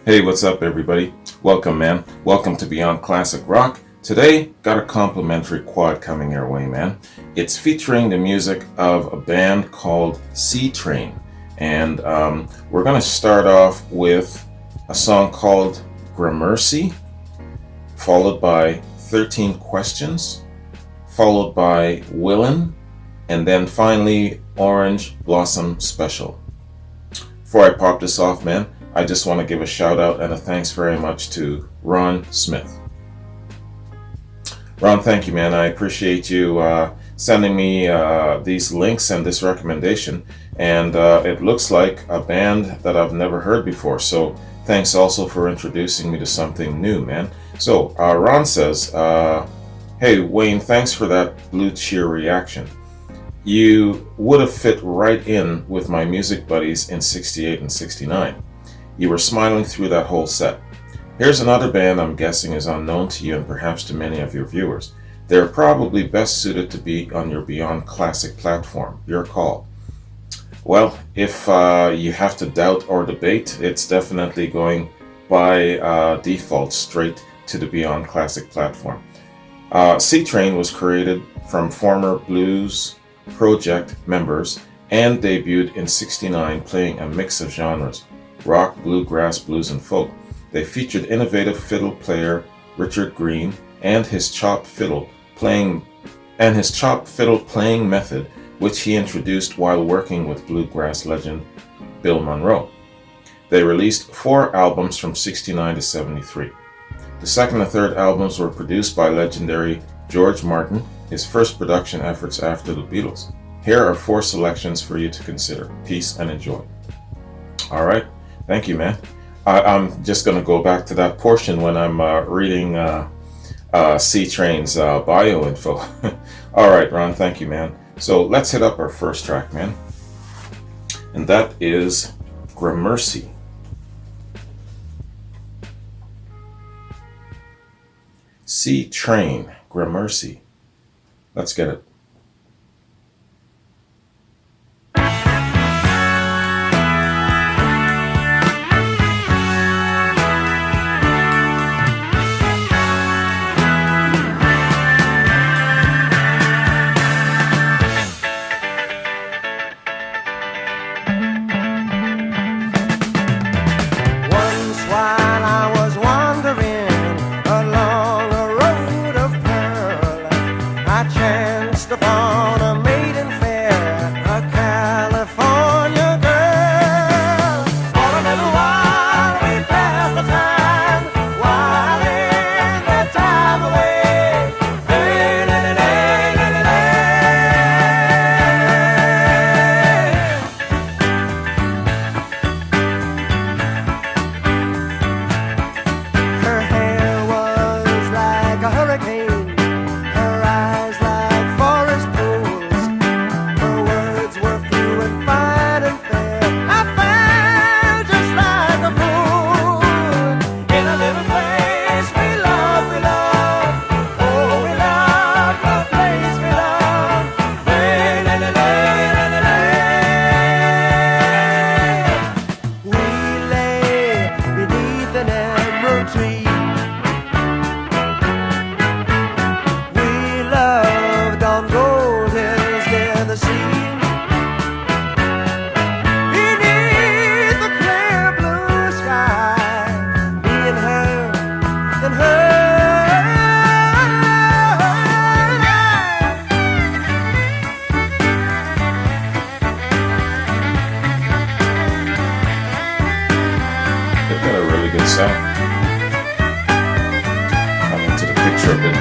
Hey, what's up, everybody? Welcome, man. Welcome to Beyond Classic Rock. Today, got a complimentary quad coming your way, man. It's featuring the music of a band called Seatrain. And we're going to start off with a song called Gramercy, followed by 13 Questions, followed by Willin', and then finally Orange Blossom Special. Before I pop this off, man, I just want to give a shout out and a thanks very much to Ron Smith. Ron, thank you, man. I appreciate you sending me these links and this recommendation. And it looks like a band that I've never heard before. So thanks also for introducing me to something new, man. So Ron says, hey, Wayne, thanks for that blue cheer reaction. You would have fit right in with my music buddies in 68 and 69. You were smiling through that whole set. Here's another band I'm guessing is unknown to you and perhaps to many of your viewers. They're probably best suited to be on your Beyond Classic platform. Your call. Well, if you have to doubt or debate, it's definitely going by default straight to the Beyond Classic platform. Seatrain was created from former Blues Project members and debuted in 69 playing a mix of genres. Rock, bluegrass, blues, and folk. They featured innovative fiddle player Richard Green and his chopped fiddle playing method, which he introduced while working with bluegrass legend Bill Monroe. They released 4 albums from 69 to 73. The second and third albums were produced by legendary George Martin, his first production efforts after the Beatles. Here are 4 selections for you to consider. Peace and enjoy. All right. Thank you, man. I'm just going to go back to that portion when I'm reading Seatrain's bio info. All right, Ron, thank you, man. So let's hit up our first track, man. And that is Gramercy. Seatrain, Gramercy. Let's get it. I'm into the picture of it.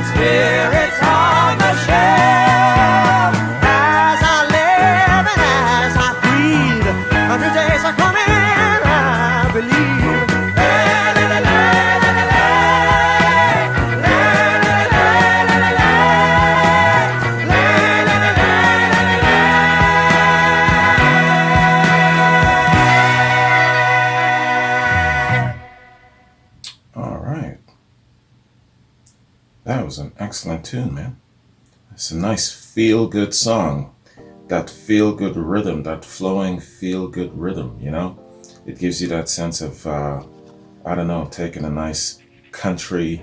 Spirits on the shelf. tune, man. It's a nice feel-good song. That feel-good rhythm, that flowing feel-good rhythm, you know? It gives you that sense of, I don't know, taking a nice country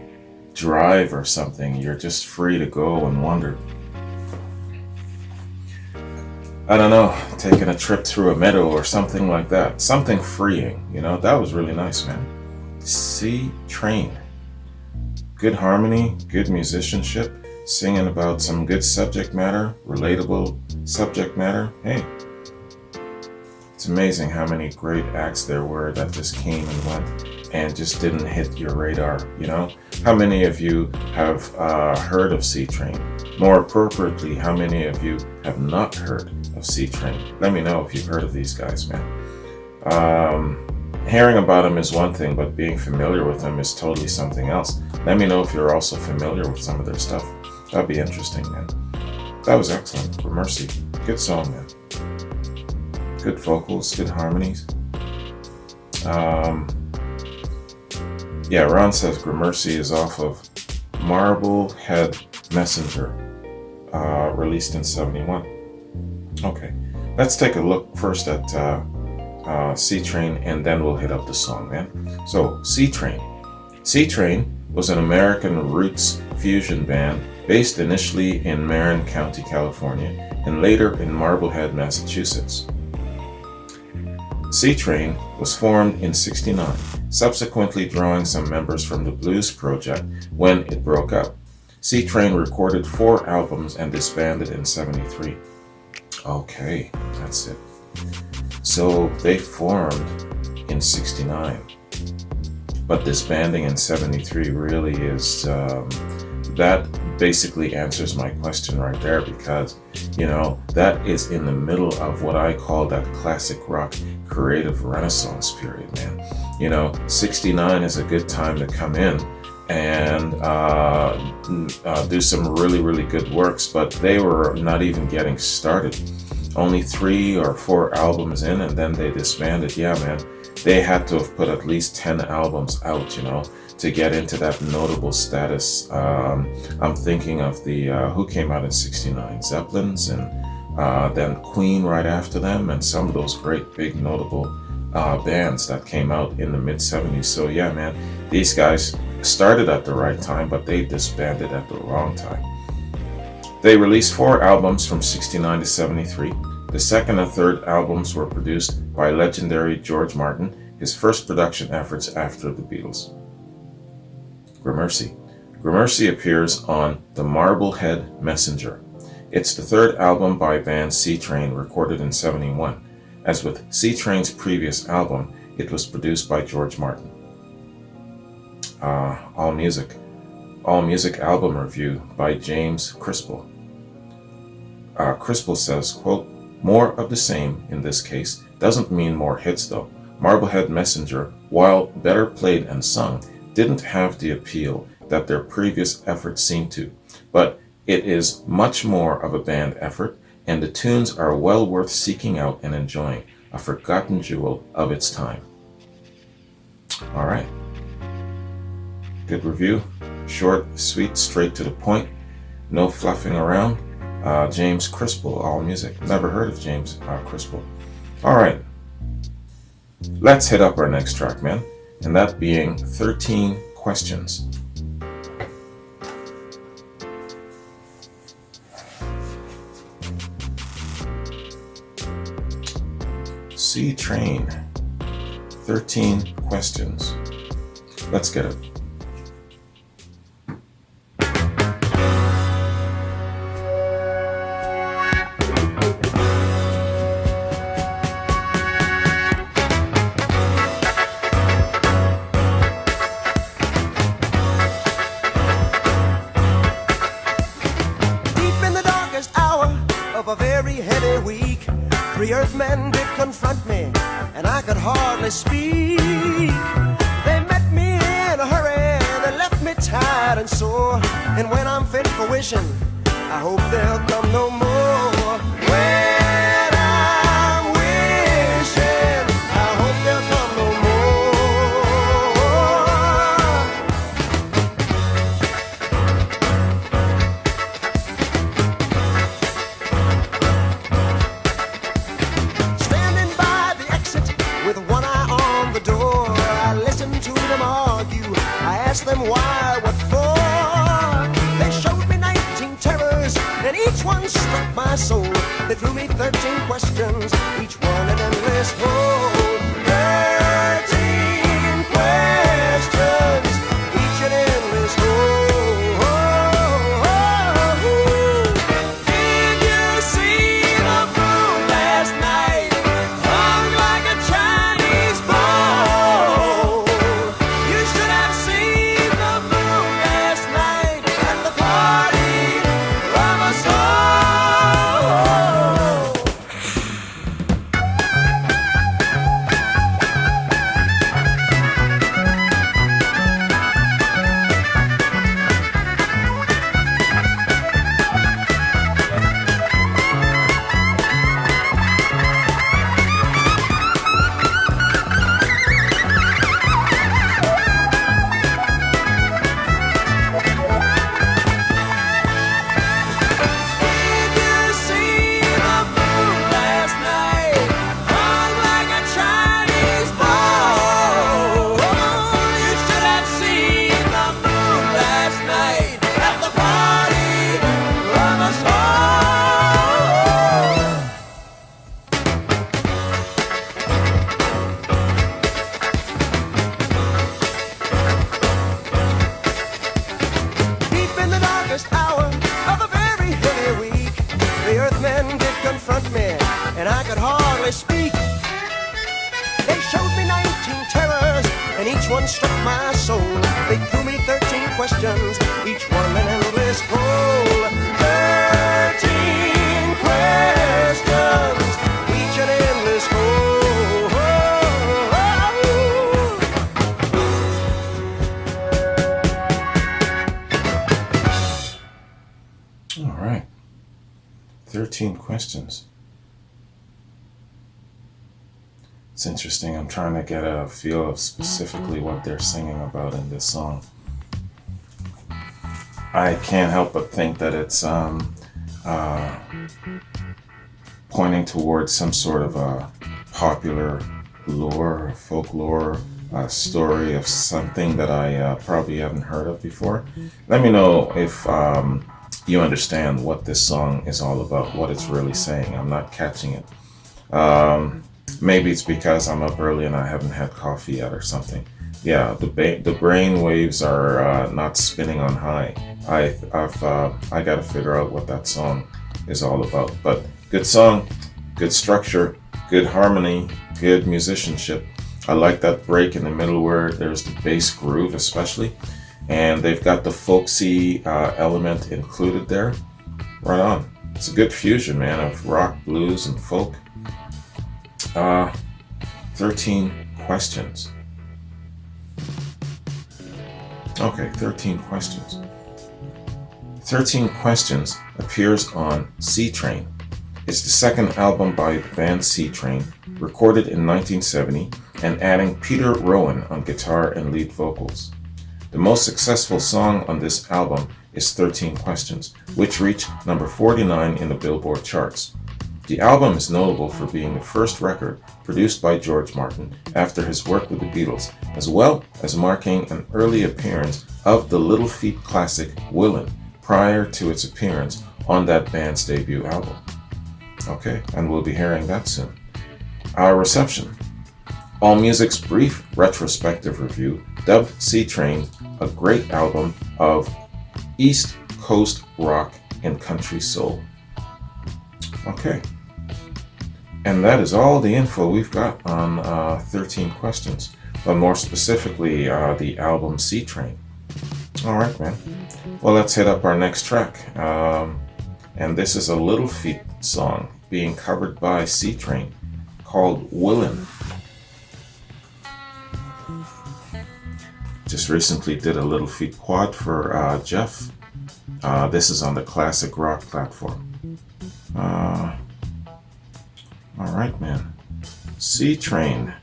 drive or something. You're just free to go and wander. I don't know, taking a trip through a meadow or something like that. Something freeing, you know? That was really nice, man. Seatrain. Good harmony, good musicianship, singing about some good subject matter, relatable subject matter. Hey, it's amazing how many great acts there were that just came and went and just didn't hit your radar, you know? How many of you have heard of Seatrain? More appropriately, how many of you have not heard of Seatrain? Let me know if you've heard of these guys, man. Hearing about them is one thing, but being familiar with them is totally something else. Let me know if you're also familiar with some of their stuff. That'd be interesting, man. That was excellent. Gramercy. Good song, man. Good vocals, good harmonies. Yeah, Ron says Gramercy is off of Marblehead Messenger, released in 71. Okay, let's take a look first at Seatrain, and then we'll hit up the song, man. So, Seatrain. Seatrain was an American roots fusion band based initially in Marin County, California, and later in Marblehead, Massachusetts. Seatrain was formed in '69, subsequently drawing some members from the Blues Project when it broke up. Seatrain recorded 4 albums and disbanded in '73. Okay, that's it. So they formed in '69, but disbanding in '73 really is, that basically answers my question right there, because, you know, that is in the middle of what I call that classic rock creative renaissance period, man. You know, '69 is a good time to come in and do some really, really good works, but they were not even getting started. Only 3 or 4 albums in, and then they disbanded. Yeah, man, they had to have put at least 10 albums out, you know, to get into that notable status. I'm thinking of the who came out in '69, Zeppelins, and then Queen right after them, and some of those great big notable bands that came out in the mid '70s. So yeah, man, these guys started at the right time, but they disbanded at the wrong time. They released 4 albums from '69 to '73. The second and third albums were produced by legendary George Martin, his first production efforts after the Beatles. Gramercy. Gramercy appears on The Marblehead Messenger. It's the third album by band Seatrain, recorded in '71. As with Seatrain's previous album, it was produced by George Martin. All Music album review by James Crispell. Crispell says, quote, "More of the same in this case doesn't mean more hits though. Marblehead Messenger, while better played and sung, didn't have the appeal that their previous efforts seemed to, but it is much more of a band effort, and the tunes are well worth seeking out and enjoying, a forgotten jewel of its time." All right. Good review. Short, sweet, straight to the point. No fluffing around. James Crispell, All Music. Never heard of James Crispell. All right. Let's hit up our next track, man. And that being 13 Questions. Seatrain. 13 Questions. Let's get it. Of a very heavy week, 3 Earthmen did confront me, and I could hardly speak. They met me in a hurry, they left me tired and sore, and when I'm fit for wishing, I hope they'll come no more. When I'm wishing, I hope they'll come no more. and each one struck my soul. They threw me 13 questions, each one an endless hole. 13 questions, each an endless hole. Did you see the moon last night? Hung like a Chinese ball. You should have seen the moon last night at the party of us and I could hardly speak. They showed me 19 terrors, and each one struck my soul. They threw me 13 questions, each one an endless hole. 13 questions, each an endless hole. All right. 13 questions. It's interesting. I'm trying to get a feel of specifically what they're singing about in this song. I can't help but think that it's pointing towards some sort of a popular lore, folklore story of something that I probably haven't heard of before. Let me know if you understand what this song is all about, what it's really saying. I'm not catching it. Maybe it's because I'm up early and I haven't had coffee yet or something. Yeah, the brain waves are not spinning on high. I got to figure out what that song is all about. But good song, good structure, good harmony, good musicianship. I like that break in the middle where there's the bass groove especially. And they've got the folksy element included there. Right on. It's a good fusion, man, of rock, blues, and folk. 13 questions. Okay, 13 questions. 13 Questions appears on Seatrain. It's the second album by the band Seatrain, recorded in 1970, and adding Peter Rowan on guitar and lead vocals. The most successful song on this album is 13 Questions, which reached number 49 in the Billboard charts. The album is notable for being the first record produced by George Martin after his work with the Beatles, as well as marking an early appearance of the Little Feat classic Willin' prior to its appearance on that band's debut album. Okay, and we'll be hearing that soon. Our reception. AllMusic's brief retrospective review dubbed Seatrain a great album of East Coast rock and country soul. Okay. And that is all the info we've got on 13 Questions, but more specifically, the album Seatrain. All right, man. Well, let's hit up our next track. And this is a Little Feat song being covered by Seatrain called Willin'. Just recently did a Little Feat quad for Jeff. This is on the Classic Rock platform. All right, man. Seatrain,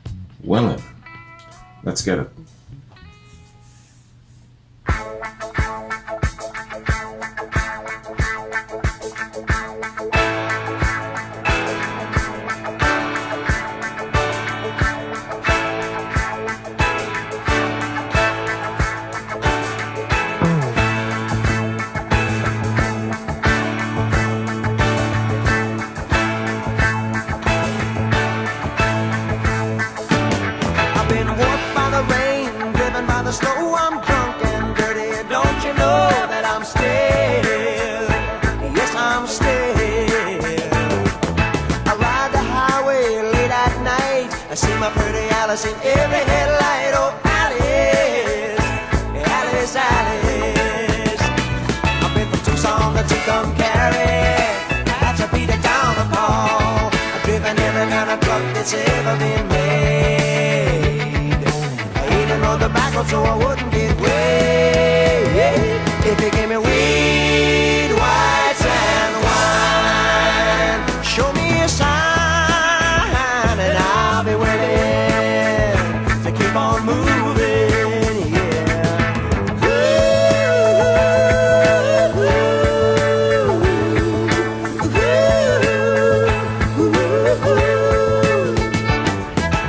Willin'. Let's get it. I see my pretty Alice in every headlight. Oh, Alice, Alice, Alice. I've been from Tucson to Tucumcari. Had to beat it down the Paul. I've driven every kind of truck that's ever been made. I even rode the back road so I wouldn't get weighed. If you give me weed, whites, and wine, show me a sign and I'll be willing to keep on moving, yeah.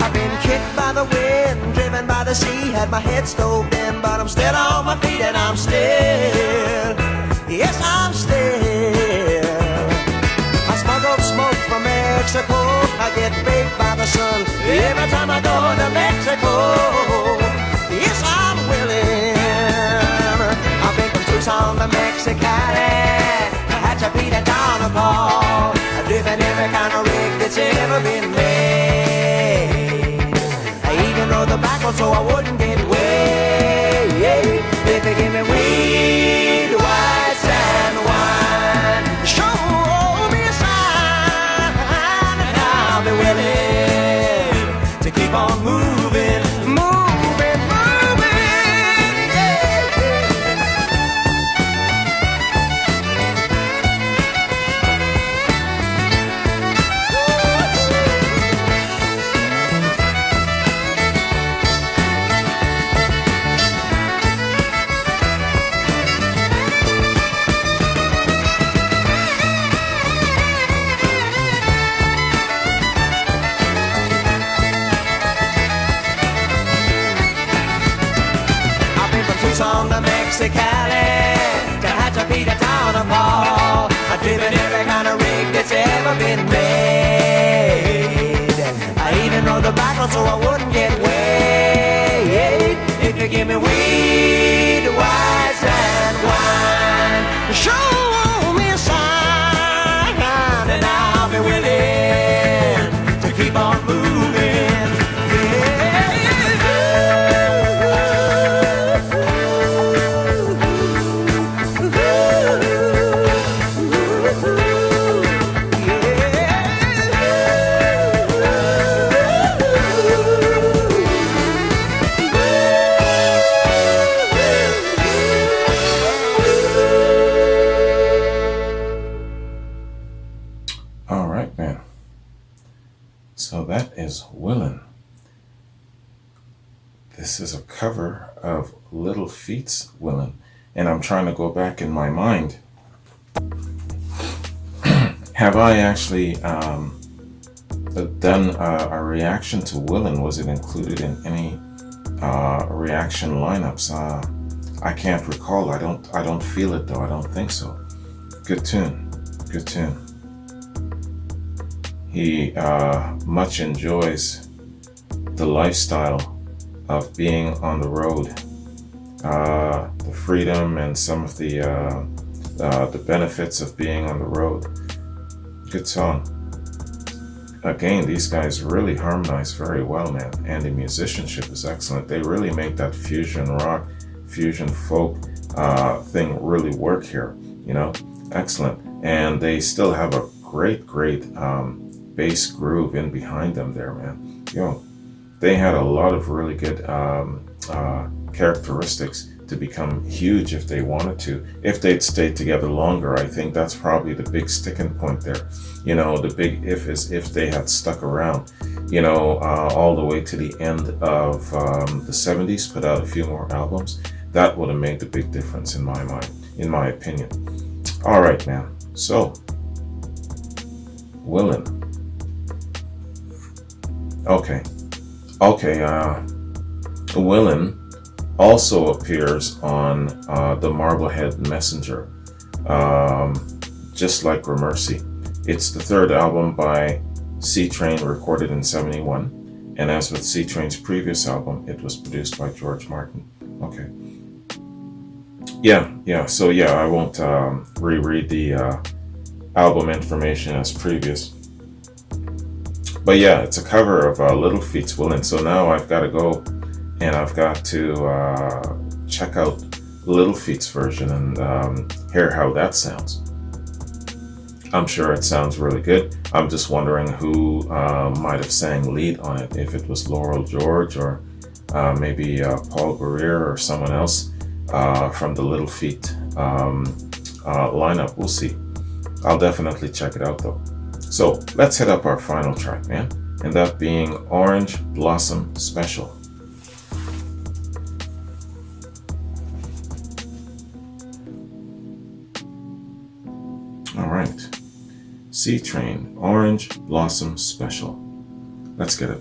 I've been kicked by the wind, driven by the sea, had my head stove in, but I'm still on my feet and I'm still, yes, I'm still. I smuggle smoke from Mexico, I get baked by the sun every time I go to Mexico. Yes, I'm willing. I've been from Tucson to Mexicali, I had to beat it down the ball. I've driven every kind of rig that's ever been made. I even rode the back road so I wouldn't get weighed. If you give me weed, whites, and wine, show me a sign and I'll be willing to keep on moving, moving, moving, yeah, yeah. Tucson to Mexicali, to have to beat a town of Paul. I've driven every kind of rig that's ever been made. I even rode the back road so I wouldn't get weighed. If you give me weed, whites, and wine, show me a sign and I'll be willing to keep on moving. All right, man. So that is Willin'. This is a cover of Little Feat's Willin', and I'm trying to go back in my mind. Have I actually done a reaction to Willin'? Was it included in any reaction lineups? I can't recall. I don't feel it though. I don't think so. Good tune. Good tune. He much enjoys the lifestyle of being on the road, the freedom and some of the benefits of being on the road. Good song. Again, these guys really harmonize very well, man, and the musicianship is excellent. They really make that fusion rock, fusion folk thing really work here, you know, excellent. And they still have a great bass groove in behind them there, man. You know, they had a lot of really good characteristics to become huge if they wanted to. If they'd stayed together longer, I think that's probably the big sticking point there. You know, the big if is if they had stuck around, you know, all the way to the end of the 70s, put out a few more albums, that would have made the big difference in my mind, in my opinion. All right, man. So, Willin'. Okay, Willin' also appears on the Marblehead Messenger, just like Gramercy. It's the third album by Seatrain, recorded in '71, and as with Seatrain's previous album, it was produced by George Martin. Okay. So I won't reread the album information as previous. But yeah, it's a cover of Little Feat's Willin'. So now I've got to go and I've got to check out Little Feat's version and hear how that sounds. I'm sure it sounds really good. I'm just wondering who might have sang lead on it, if it was Laurel George or maybe Paul Barriere or someone else from the Little Feat lineup. We'll see. I'll definitely check it out though. So let's hit up our final track, man, and that being Orange Blossom Special. All right. Seatrain, Orange Blossom Special. Let's get it.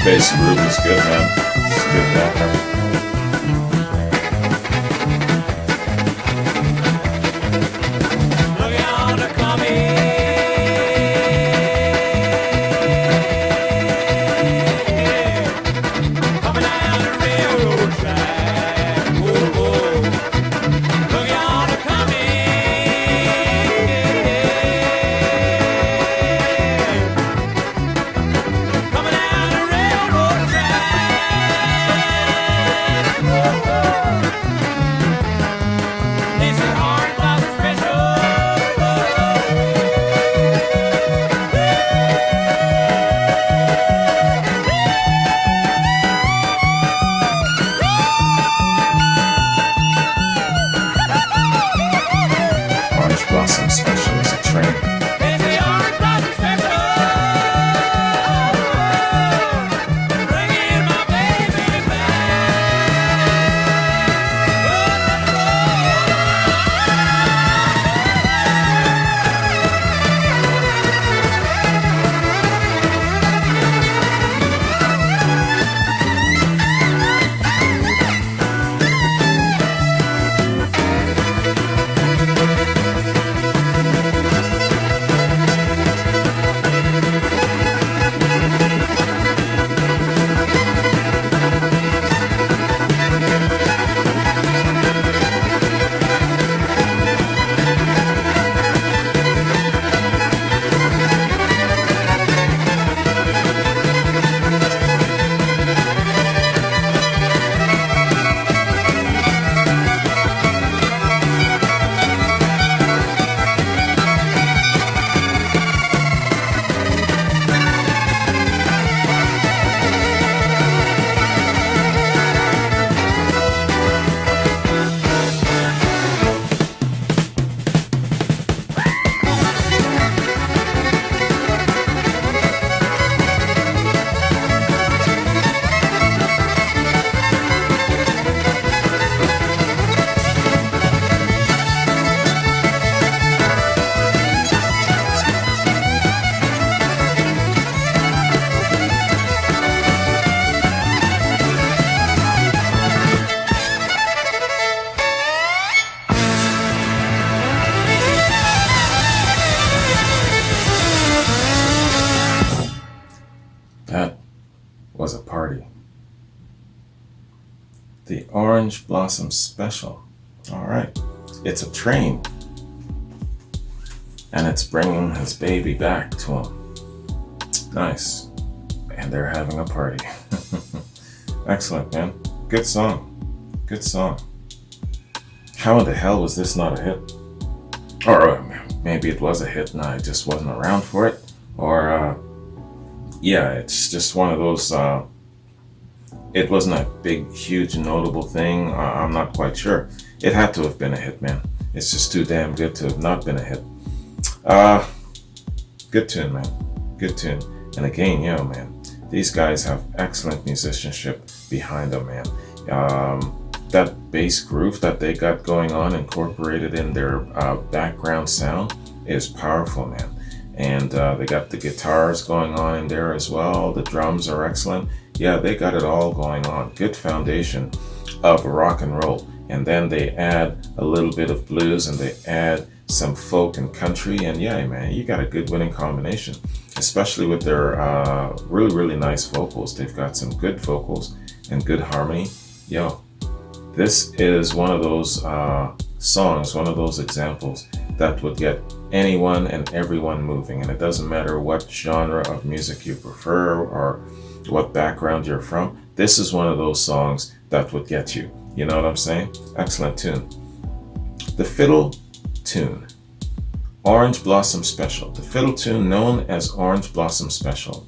Bass groove is good, man. It's good background. Orange Blossom Special. All right. It's a train. And it's bringing his baby back to him. Nice. And they're having a party. Excellent, man. Good song. Good song. How in the hell was this not a hit? Or maybe it was a hit and I just wasn't around for it. Or, yeah, it's just one of those, it wasn't a big, huge, notable thing. I'm not quite sure. It had to have been a hit, man. It's just too damn good to have not been a hit. Good tune, man. Good tune. And again, man, these guys have excellent musicianship behind them, man. That bass groove that they got going on, incorporated in their background sound, is powerful, man. And they got the guitars going on in there as well. The drums are excellent. Yeah, they got it all going on. Good foundation of rock and roll. And then they add a little bit of blues and they add some folk and country. And yeah, man, you got a good winning combination, especially with their really, really nice vocals. They've got some good vocals and good harmony. Yo, this is one of those songs, one of those examples that would get anyone and everyone moving. And it doesn't matter what genre of music you prefer or what background you're from. This is one of those songs that would get you. You know what I'm saying? Excellent tune. The fiddle tune. Orange Blossom Special. The fiddle tune known as Orange Blossom Special,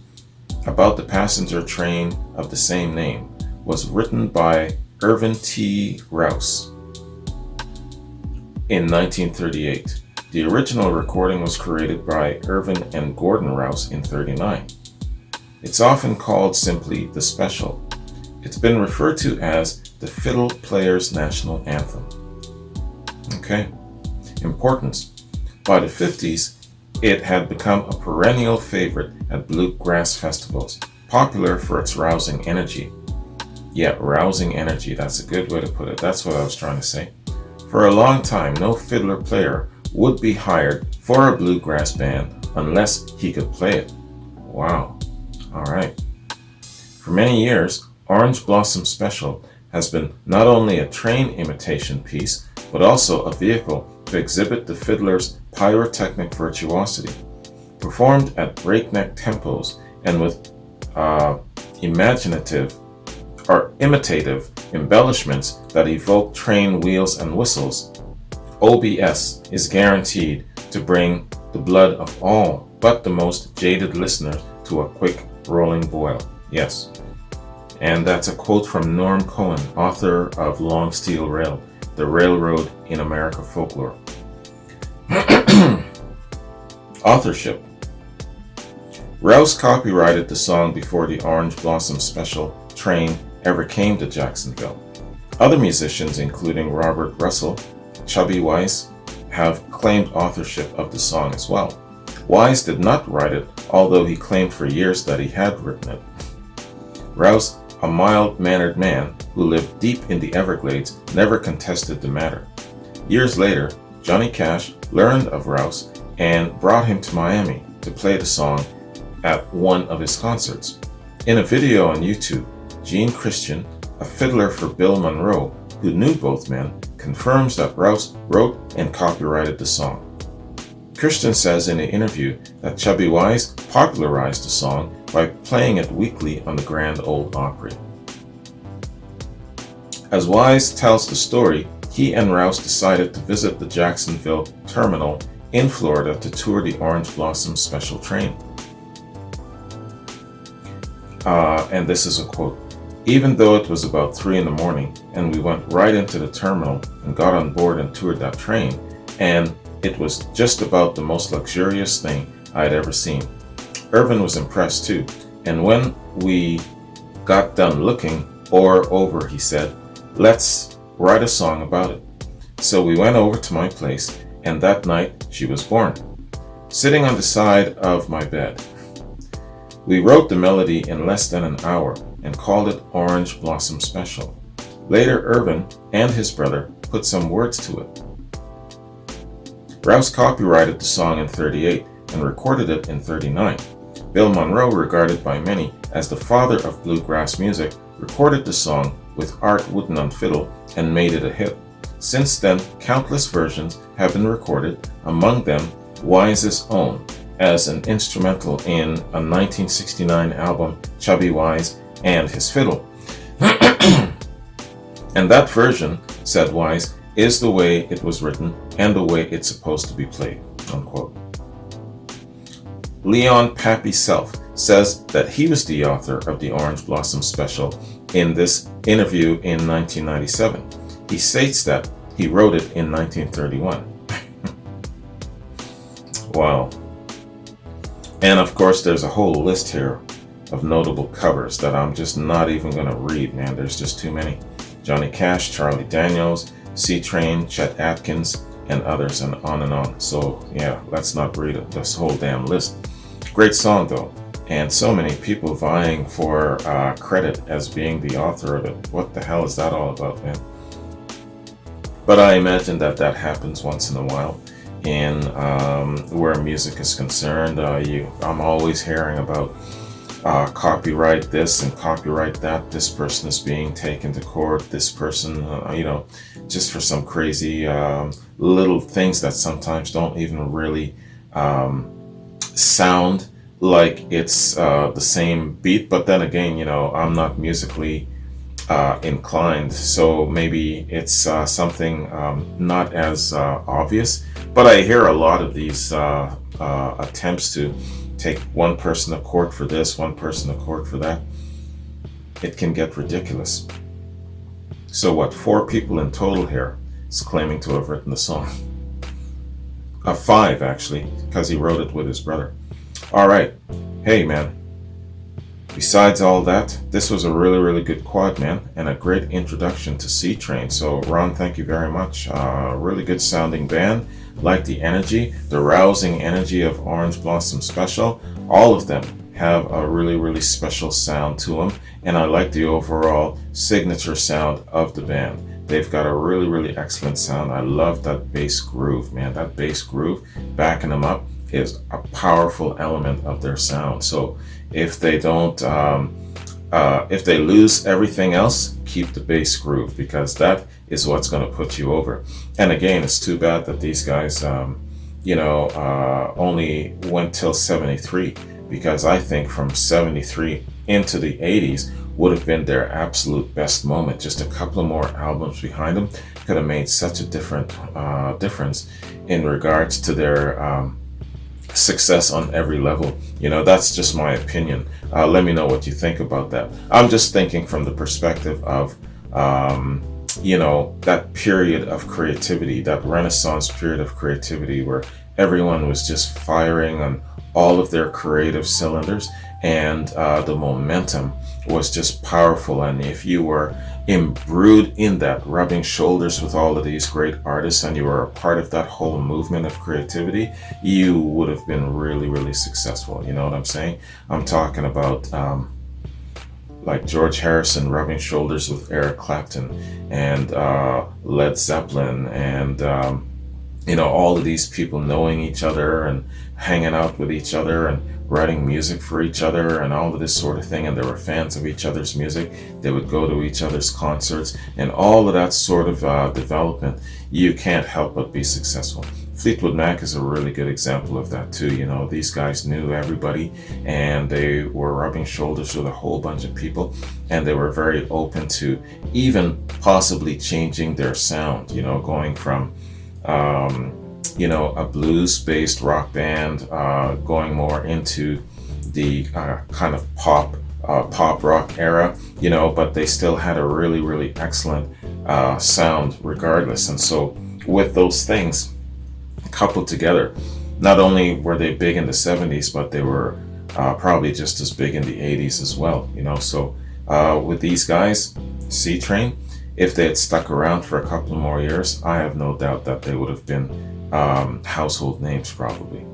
about the passenger train of the same name, was written by Irvin T. Rouse in 1938. The original recording was created by Irvin and Gordon Rouse in 1939. It's often called simply the Special. It's been referred to as the Fiddle Player's National Anthem. Okay. Importance. By the 50s, it had become a perennial favorite at bluegrass festivals, popular for its rousing energy. Yeah, rousing energy, that's a good way to put it. That's what I was trying to say. For a long time, no fiddler player would be hired for a bluegrass band unless he could play it. Wow. All right. For many years, Orange Blossom Special has been not only a train imitation piece, but also a vehicle to exhibit the fiddler's pyrotechnic virtuosity. Performed at breakneck tempos and with imitative embellishments that evoke train wheels and whistles, OBS is guaranteed to bring the blood of all but the most jaded listener to a quick rolling boil. Yes. And that's a quote from Norm Cohen, author of Long Steel Rail, The Railroad in America Folklore. Authorship. Rouse copyrighted the song before the Orange Blossom Special train ever came to Jacksonville. Other musicians, including Robert Russell, Chubby Wise, have claimed authorship of the song as well. Wise did not write it, although he claimed for years that he had written it. Rouse, a mild-mannered man who lived deep in the Everglades, never contested the matter. Years later, Johnny Cash learned of Rouse and brought him to Miami to play the song at one of his concerts. In a video on YouTube, Gene Christian, a fiddler for Bill Monroe, who knew both men, confirms that Rouse wrote and copyrighted the song. Christian says in an interview that Chubby Wise popularized the song by playing it weekly on the Grand Ole Opry. As Wise tells the story, he and Rouse decided to visit the Jacksonville terminal in Florida to tour the Orange Blossom Special train. And this is a quote. Even though it was about 3 a.m. and we went right into the terminal and got on board and toured that train, and it was just about the most luxurious thing I had ever seen. Irvin was impressed too, and when we got done looking over, he said, "Let's write a song about it." So we went over to my place, and that night she was born, sitting on the side of my bed. We wrote the melody in less than an hour and called it Orange Blossom Special. Later, Irvin and his brother put some words to it. Rouse copyrighted the song in 1938 and recorded it in 1939. Bill Monroe, regarded by many as the father of bluegrass music, recorded the song with Art Wooten on fiddle and made it a hit. Since then, countless versions have been recorded, among them Wise's own, as an instrumental in a 1969 album, Chubby Wise and His Fiddle. And that version, said Wise, is the way it was written and the way it's supposed to be played, unquote. Leon Pappy Self says that he was the author of the Orange Blossom Special in this interview in 1997. He states that he wrote it in 1931. Wow. And of course, there's a whole list here of notable covers that I'm just not even going to read, man. There's just too many. Johnny Cash, Charlie Daniels, Seatrain, Chet Atkins, and others, and on and on. So yeah, let's not read this whole damn list. Great song though, and so many people vying for credit as being the author of it. What the hell is that all about, man? But I imagine that happens once in a while in where music is concerned. I'm always hearing about copyright this and copyright that. This person is being taken to court. This person, just for some crazy little things that sometimes don't even really sound like it's the same beat. But then again, I'm not musically inclined, so maybe it's something not as obvious. But I hear a lot of these attempts to take one person to court for this, one person to court for that. It can get ridiculous. So what, 4 people in total here is claiming to have written the song. 5 actually, because he wrote it with his brother. All right, hey man, besides all that, this was a really, really good quad, man, and a great introduction to Seatrain. So Ron, thank you very much. Really good sounding band. Like the energy, the rousing energy of Orange Blossom Special. All of them have a really, really special sound to them, and I like the overall signature sound of the band. They've got a really, really excellent sound. I love that bass groove, man. That bass groove backing them up is a powerful element of their sound. So if they don't, if they lose everything else, keep the bass groove, because that is what's going to put you over. And again, it's too bad that these guys, only went till 73, because I think from 73 into the 80s would have been their absolute best moment. Just a couple of more albums behind them could have made such a difference in regards to their success on every level. That's just my opinion. Let me know what you think about that. I'm just thinking from the perspective of that period of creativity, that Renaissance period of creativity where everyone was just firing on all of their creative cylinders, and the momentum was just powerful. And if you were imbrued in that, rubbing shoulders with all of these great artists, and you were a part of that whole movement of creativity, you would have been really, really successful. You know what I'm saying? I'm talking about like George Harrison rubbing shoulders with Eric Clapton and Led Zeppelin, and all of these people knowing each other and hanging out with each other and writing music for each other and all of this sort of thing. And they were fans of each other's music. They would go to each other's concerts, and all of that sort of development. You can't help but be successful. Fleetwood Mac is a really good example of that too. These guys knew everybody, and they were rubbing shoulders with a whole bunch of people, and they were very open to even possibly changing their sound, going from a blues-based rock band, going more into the kind of pop rock era, but they still had a really, really excellent sound regardless. And so with those things coupled together, not only were they big in the 70s, but they were probably just as big in the 80s as well. So with these guys, Seatrain, if they had stuck around for a couple more years, I have no doubt that they would have been household names probably.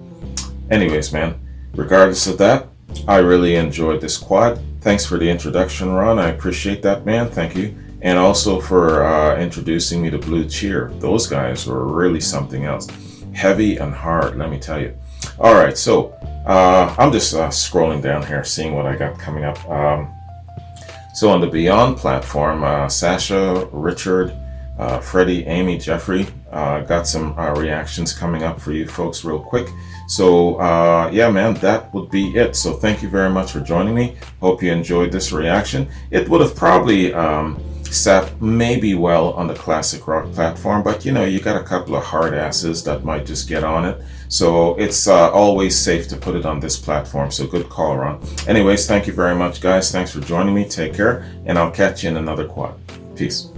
Anyways, man, regardless of that, I really enjoyed this quad. Thanks for the introduction, Ron. I appreciate that, man. Thank you. And also for introducing me to Blue Cheer. Those guys were really something else. Heavy and hard, let me tell you. All right, so I'm just scrolling down here, seeing what I got coming up. So on the Beyond platform, Sasha, Richard, Freddie, Amy, Jeffrey, got some reactions coming up for you folks real quick. So yeah, man, that would be it. So thank you very much for joining me. Hope you enjoyed this reaction. It would have probably sat maybe well on the classic rock platform, but you know, you got a couple of hard asses that might just get on it. So it's always safe to put it on this platform. So good call, Ron. Anyways, thank you very much, guys. Thanks for joining me. Take care, and I'll catch you in another quad. Peace.